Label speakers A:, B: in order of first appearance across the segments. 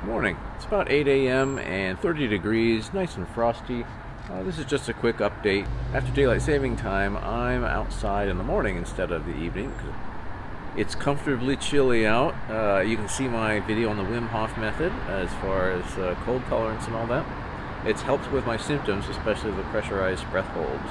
A: Morning. It's about 8 a.m. and 30 degrees, nice and frosty. This is just a quick update. After daylight saving time, I'm outside in the morning instead of the evening. It's comfortably chilly out. You can see my video on the Wim Hof method as far as cold tolerance and all that. It's helped with my symptoms, especially the pressurized breath holds.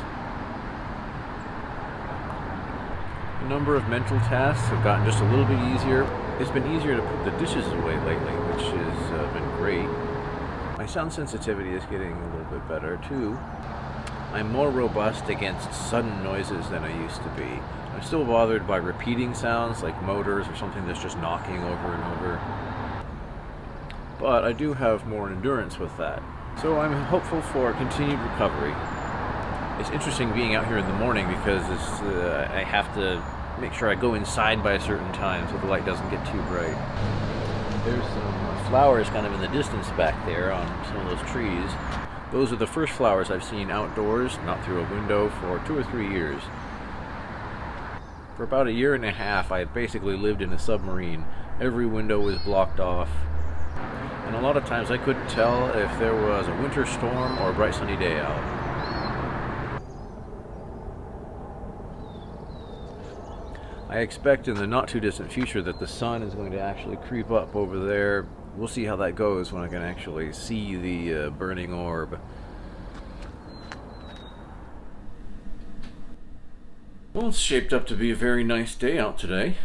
A: A number of mental tasks have gotten just a little bit easier. It's been easier to put the dishes away lately, which has been great. My sound sensitivity is getting a little bit better too. I'm more robust against sudden noises than I used to be. I'm still bothered by repeating sounds like motors or something that's just knocking over and over. But I do have more endurance with that. So I'm hopeful for continued recovery. It's interesting being out here in the morning because I have to make sure I go inside by a certain time so the light doesn't get too bright. There's some flowers kind of in the distance back there on some of those trees. Those are the first flowers I've seen outdoors, not through a window, for 2 or 3 years. For about a year and a half, I had basically lived in a submarine. Every window was blocked off. And a lot of times I couldn't tell if there was a winter storm or a bright sunny day out. I expect in the not too distant future that the sun is going to actually creep up over there. We'll see how that goes when I can actually see the burning orb. Well, it's shaped up to be a very nice day out today.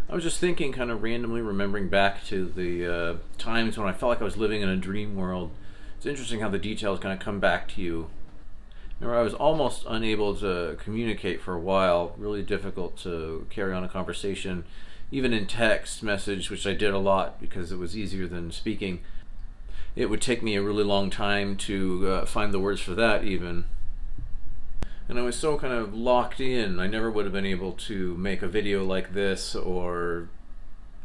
A: I was just thinking, kind of randomly remembering back to the times when I felt like I was living in a dream world. It's interesting how the details kind of come back to you. Remember, I was almost unable to communicate for a while, really difficult to carry on a conversation, even in text message, which I did a lot because it was easier than speaking. It would take me a really long time to find the words for that even. And I was so kind of locked in, I never would have been able to make a video like this or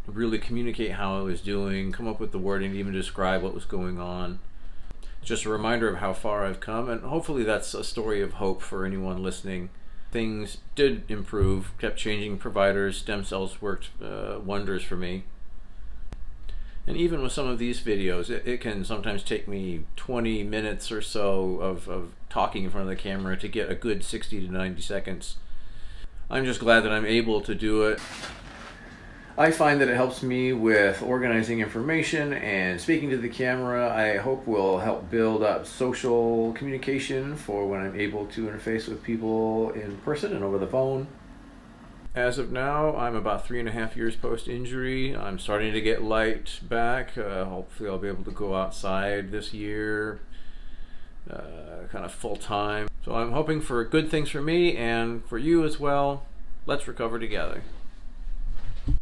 A: really communicate how I was doing, come up with the wording to even describe what was going on. Just a reminder of how far I've come, and hopefully that's a story of hope for anyone listening. Things did improve, kept changing providers, stem cells worked wonders for me. And even with some of these videos, it can sometimes take me 20 minutes or so of talking in front of the camera to get a good 60 to 90 seconds. I'm just glad that I'm able to do it. I find that it helps me with organizing information, and speaking to the camera I hope will help build up social communication for when I'm able to interface with people in person and over the phone. As of now, I'm about 3.5 years post-injury. I'm starting to get light back. Hopefully I'll be able to go outside this year, kind of full-time. So I'm hoping for good things for me and for you as well. Let's recover together.